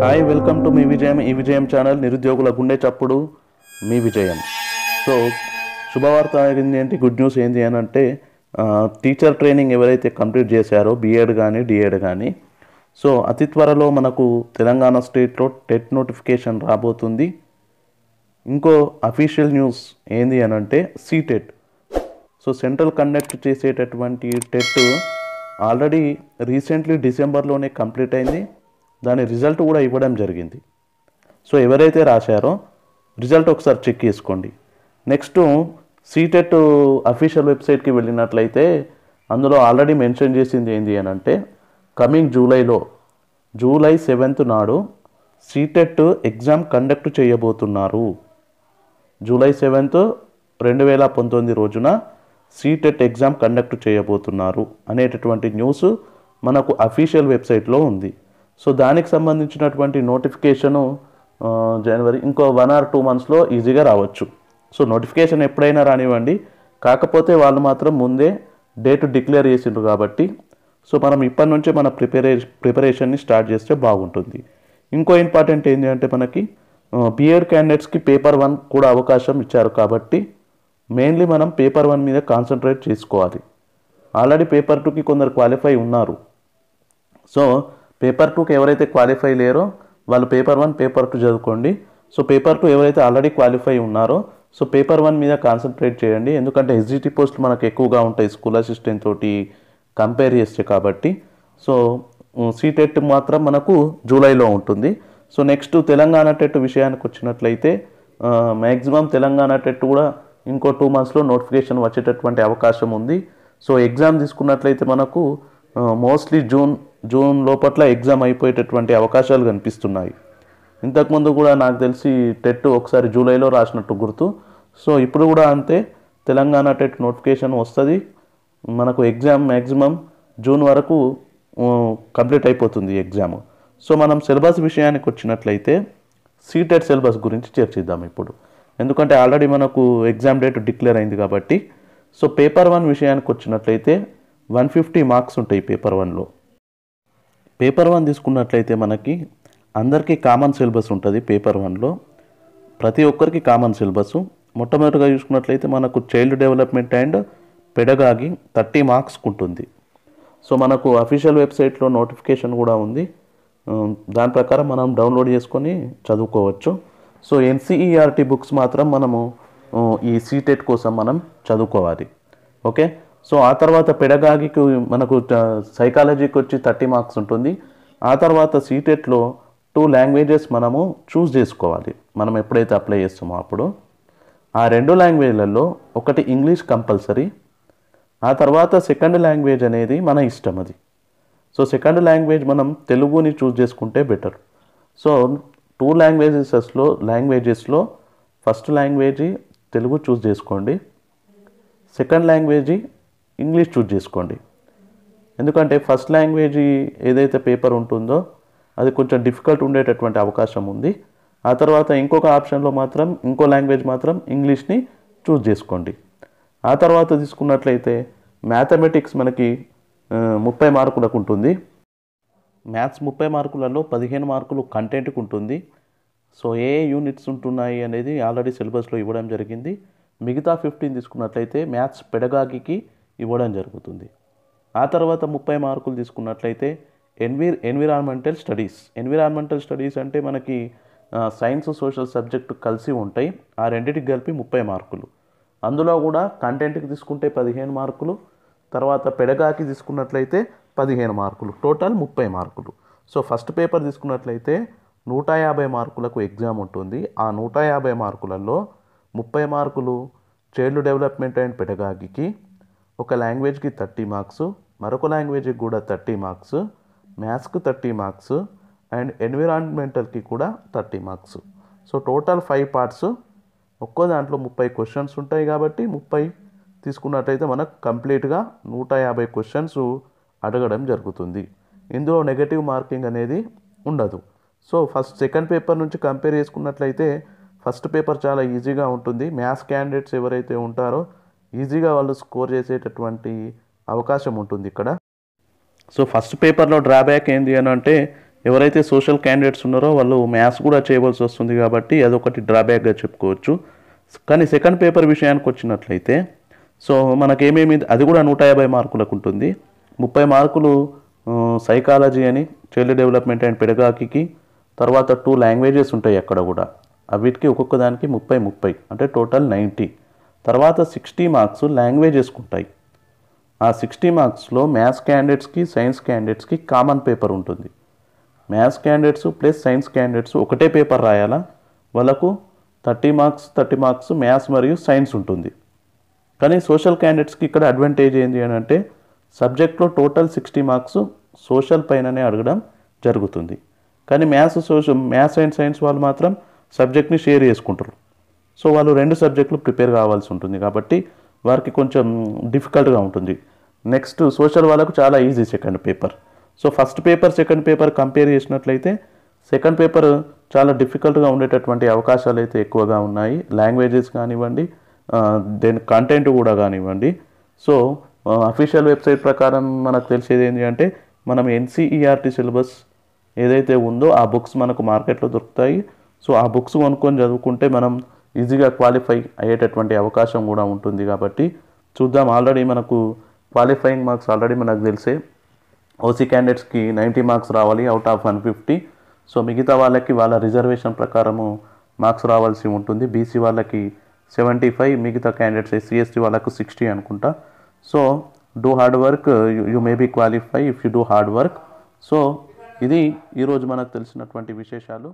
Hi, welcome to me విజయం ఈ విజయం ఛానల్. నిరుద్యోగుల గుండె చప్పుడు మీ విజయం. సో శుభవార్త ఏంటి, గుడ్ న్యూస్ ఏంటి అని అంటే, టీచర్ ట్రైనింగ్ ఎవరైతే కంప్లీట్ చేశారో బీఎడ్ కానీ డిఎడ్ కానీ, సో అతి త్వరలో మనకు తెలంగాణ స్టేట్లో టెట్ నోటిఫికేషన్ రాబోతుంది. ఇంకో అఫీషియల్ న్యూస్ ఏంది అని అంటే CTET. సో సెంట్రల్ కండక్ట్ చేసేటటువంటి టెట్ ఆల్రెడీ రీసెంట్లీ డిసెంబర్లోనే కంప్లీట్ అయింది. దాని రిజల్ట్ కూడా ఇవ్వడం జరిగింది. సో ఎవరైతే రాశారో రిజల్ట్ ఒకసారి చెక్ చేసుకోండి. నెక్స్ట్ CTET అఫీషియల్ వెబ్సైట్కి వెళ్ళినట్లయితే అందులో ఆల్రెడీ మెన్షన్ చేసింది ఏంటి అని అంటే, కమింగ్ జూలై 7th నాడు CTET ఎగ్జామ్ కండక్ట్ చేయబోతున్నారు. జూలై 7th 2019 రోజున CTET ఎగ్జామ్ కండక్ట్ చేయబోతున్నారు అనేటటువంటి న్యూస్ మనకు అఫీషియల్ వెబ్సైట్లో ఉంది. సో దానికి సంబంధించినటువంటి నోటిఫికేషను జనవరి ఇంకో 1 or 2 monthsలో ఈజీగా రావచ్చు. సో నోటిఫికేషన్ ఎప్పుడైనా రానివ్వండి, కాకపోతే వాళ్ళు మాత్రం ముందే డేట్ డిక్లేర్ చేసిండ్రు కాబట్టి సో మనం ఇప్పటి నుంచే మన ప్రిపరేషన్ని స్టార్ట్ చేస్తే బాగుంటుంది. ఇంకో ఇంపార్టెంట్ ఏంటి అంటే, మనకి బీఎడ్ క్యాండిడేట్స్కి పేపర్ 1 కూడా అవకాశం ఇచ్చారు కాబట్టి మెయిన్లీ మనం పేపర్ 1 మీద కాన్సన్ట్రేట్ చేసుకోవాలి. ఆల్రెడీ పేపర్ 2కి కొందరు క్వాలిఫై ఉన్నారు. సో పేపర్ 2కి ఎవరైతే క్వాలిఫై లేరో వాళ్ళు పేపర్ 1 పేపర్ 2 చదువుకోండి. సో పేపర్ 2 ఎవరైతే ఆల్రెడీ క్వాలిఫై ఉన్నారో సో పేపర్ 1 మీద కాన్సన్ట్రేట్ చేయండి. ఎందుకంటే SGT పోస్టులు మనకు ఎక్కువగా ఉంటాయి స్కూల్ అసిస్టెంట్ తోటి కంపేర్ చేస్తే కాబట్టి. సో CTET మాత్రం మనకు జూలైలో ఉంటుంది. సో నెక్స్ట్ తెలంగాణ టెట్ విషయానికి వచ్చినట్లయితే మ్యాక్సిమం తెలంగాణ టెట్ కూడా ఇంకో 2 monthsలో నోటిఫికేషన్ వచ్చేటటువంటి అవకాశం ఉంది. సో ఎగ్జామ్ తీసుకున్నట్లయితే మనకు మోస్ట్లీ జూన్ లోపట్ల ఎగ్జామ్ అయిపోయేటటువంటి అవకాశాలు కనిపిస్తున్నాయి. ఇంతకుముందు కూడా నాకు తెలిసి టెట్ ఒకసారి జూలైలో రాసినట్టు గుర్తు. సో ఇప్పుడు కూడా అంతే, తెలంగాణ టెట్ నోటిఫికేషన్ వస్తుంది. మనకు ఎగ్జామ్ మ్యాక్సిమం జూన్ వరకు కంప్లీట్ అయిపోతుంది ఎగ్జామ్. సో మనం సిలబస్ విషయానికి వచ్చినట్లయితే CTET సిలబస్ గురించి చర్చిద్దాం ఇప్పుడు, ఎందుకంటే ఆల్రెడీ మనకు ఎగ్జామ్ డేట్ డిక్లేర్ అయింది కాబట్టి. సో పేపర్ 1 విషయానికి వచ్చినట్లయితే 150 మార్క్స్ ఉంటాయి పేపర్ 1లో. పేపర్ 1 తీసుకున్నట్లయితే మనకి అందరికీ కామన్ సిలబస్ ఉంటుంది. పేపర్ 1లో ప్రతి ఒక్కరికి కామన్ సిలబస్. మొట్టమొదటిగా చూసుకున్నట్లయితే మనకు child development and pedagogy 30 marks ఉంటుంది. సో మనకు అఫీషియల్ వెబ్సైట్లో నోటిఫికేషన్ కూడా ఉంది. దాని ప్రకారం మనం డౌన్లోడ్ చేసుకొని చదువుకోవచ్చు. సో NCERT బుక్స్ మాత్రం మనము ఈ CTET కోసం మనం చదువుకోవాలి. ఓకే. సో ఆ తర్వాత పెడగాగికి మనకు సైకాలజీకి వచ్చి 30 మార్క్స్ ఉంటుంది. ఆ తర్వాత CTETలో 2 లాంగ్వేజెస్ మనము చూస్ చేసుకోవాలి. మనం ఎప్పుడైతే అప్లై చేస్తామో అప్పుడు ఆ 2 లాంగ్వేజ్లలో ఒకటి ఇంగ్లీష్ కంపల్సరీ. ఆ తర్వాత సెకండ్ లాంగ్వేజ్ అనేది మన ఇష్టం అది. సో సెకండ్ లాంగ్వేజ్ మనం తెలుగుని చూస్ చేసుకుంటే బెటర్. సో 2 లాంగ్వేజెస్లో ఫస్ట్ లాంగ్వేజ్ తెలుగు చూస్ చేసుకోండి, సెకండ్ లాంగ్వేజ్ ఇంగ్లీష్ చూస్ చేసుకోండి. ఎందుకంటే ఫస్ట్ లాంగ్వేజ్ ఏదైతే పేపర్ ఉంటుందో అది కొంచెం డిఫికల్ట్ ఉండేటటువంటి అవకాశం ఉంది. ఆ తర్వాత ఇంకొక ఆప్షన్లో మాత్రం ఇంకో లాంగ్వేజ్ మాత్రం ఇంగ్లీష్ని చూస్ చేసుకోండి. ఆ తర్వాత తీసుకున్నట్లయితే మ్యాథమెటిక్స్ మనకి 30 మార్కులకు ఉంటుంది. మ్యాథ్స్ 30 మార్కులలో 15 మార్కులు కంటెంట్కి ఉంటుంది. సో ఏ యూనిట్స్ ఉంటున్నాయి అనేది ఆల్రెడీ సిలబస్లో ఇవ్వడం జరిగింది. మిగతా 15 తీసుకున్నట్లయితే మ్యాథ్స్ పెడగాగికి ఇవ్వడం జరుగుతుంది. ఆ తర్వాత 30 మార్కులు తీసుకున్నట్లయితే ఎన్విరాన్మెంటల్ స్టడీస్ అంటే మనకి సైన్స్ సోషల్ సబ్జెక్టు కలిసి ఉంటాయి. ఆ రెండింటికి కలిపి 30 మార్కులు. అందులో కూడా కంటెంట్కి తీసుకుంటే 15 మార్కులు, తర్వాత పెడగాకి తీసుకున్నట్లయితే 15 మార్కులు, టోటల్ 30 మార్కులు. సో ఫస్ట్ పేపర్ తీసుకున్నట్లయితే 150 మార్కులకు ఎగ్జామ్ ఉంటుంది. ఆ 150 మార్కులలో 30 మార్కులు చైల్డ్ డెవలప్మెంట్ అండ్ పెడగాగికి, ఒక లాంగ్వేజ్కి 30 మార్క్స్, మరొక లాంగ్వేజ్కి కూడా 30 మార్క్స్, మ్యాథ్స్కి 30 మార్క్స్ అండ్ ఎన్విరాన్మెంటల్కి కూడా 30 మార్క్స్. So total 5 parts. ఒక్కో దాంట్లో 30 క్వశ్చన్స్ ఉంటాయి కాబట్టి 30 తీసుకున్నట్లయితే మనకు కంప్లీట్గా 150 క్వశ్చన్స్ అడగడం జరుగుతుంది. ఇందులో నెగటివ్ మార్కింగ్ అనేది ఉండదు. సో సెకండ్ పేపర్ నుంచి కంపేర్ చేసుకున్నట్లయితే ఫస్ట్ పేపర్ చాలా ఈజీగా ఉంటుంది. మ్యాథ్స్ క్యాండిడేట్స్ ఎవరైతే ఉంటారో ఈజీగా వాళ్ళు స్కోర్ చేసేటటువంటి అవకాశం ఉంటుంది ఇక్కడ. సో ఫస్ట్ పేపర్లో డ్రాబ్యాక్ ఏంటి అని అంటే ఎవరైతే సోషల్ క్యాండిడేట్స్ ఉన్నారో వాళ్ళు మ్యాథ్స్ కూడా చేయవలసి వస్తుంది కాబట్టి అదొకటి డ్రాబ్యాక్గా చెప్పుకోవచ్చు. కానీ సెకండ్ పేపర్ విషయానికి వచ్చినట్లయితే సో మనకేమేమి అది కూడా 150 మార్కులకు ఉంటుంది. 30 మార్కులు సైకాలజీ అని, చైల్డ్ డెవలప్మెంట్ అండ్ పెడగాకికి, తర్వాత 2 లాంగ్వేజెస్ ఉంటాయి అక్కడ కూడా, వీటికి ఒక్కొక్క దానికి 30 అంటే టోటల్ 90. తర్వాత 60 మార్క్స్ లాంగ్వేజెస్కి ఉంటాయి. ఆ 60 మార్క్స్లో మ్యాథ్స్ క్యాండిడేట్స్కి, సైన్స్ క్యాండిడేట్స్కి కామన్ పేపర్ ఉంటుంది. Maths candidates plus science candidates ఒకటే పేపర్ రాయాలా, వాళ్ళకు 30 మార్క్స్ మ్యాథ్స్ మరియు సైన్స్ ఉంటుంది. కానీ సోషల్ క్యాండిడేట్స్కి ఇక్కడ అడ్వాంటేజ్ ఏంటి అని అంటే సబ్జెక్ట్లో టోటల్ 60 మార్క్స్ సోషల్ పైననే అడగడం జరుగుతుంది. కానీ మ్యాథ్స్ అండ్ సైన్స్ వాళ్ళు మాత్రం సబ్జెక్ట్ని షేర్ చేసుకుంటారు. సో వాళ్ళు 2 సబ్జెక్టులు ప్రిపేర్ కావాల్సి ఉంటుంది కాబట్టి వారికి కొంచెం డిఫికల్ట్గా ఉంటుంది. నెక్స్ట్ సోషల్ వాళ్ళకు చాలా easy second paper. So first paper second paper compare చేసినట్లయితే సెకండ్ పేపర్ చాలా డిఫికల్ట్గా ఉండేటటువంటి అవకాశాలు అయితే ఎక్కువగా ఉన్నాయి. లాంగ్వేజెస్ కానివ్వండి, దెన్ కంటెంట్ కూడా కానివ్వండి. సో అఫీషియల్ వెబ్సైట్ ప్రకారం మనకు తెలిసేది ఏంటి అంటే మనం ఎన్సీఈఆర్టీ సిలబస్ ఏదైతే ఉందో ఆ బుక్స్ మనకు మార్కెట్లో దొరుకుతాయి. సో ఆ బుక్స్ కొనుక్కొని చదువుకుంటే మనం ఈజీగా క్వాలిఫై అయ్యేటటువంటి అవకాశం కూడా ఉంటుంది. కాబట్టి చూద్దాం. ఆల్రెడీ మనకు క్వాలిఫైయింగ్ మార్క్స్ ఆల్రెడీ మనకు తెలిసే ఓసీ క్యాండిడేట్స్కి 90 మార్క్స్ రావాలి అవుట్ ఆఫ్ 150. సో మిగతా వాళ్ళకి వాళ్ళ రిజర్వేషన్ ప్రకారము మార్క్స్ రావాల్సి ఉంటుంది. బీసీ వాళ్ళకి 75, మిగతా క్యాండిడేట్స్ ఎస్సీ ఎస్టీ వాళ్ళకు 60 అనుకుంటా. So do hard work, you may be qualify if you do hard work. So ఇది ఈరోజు మనకు తెలిసినటువంటి విశేషాలు.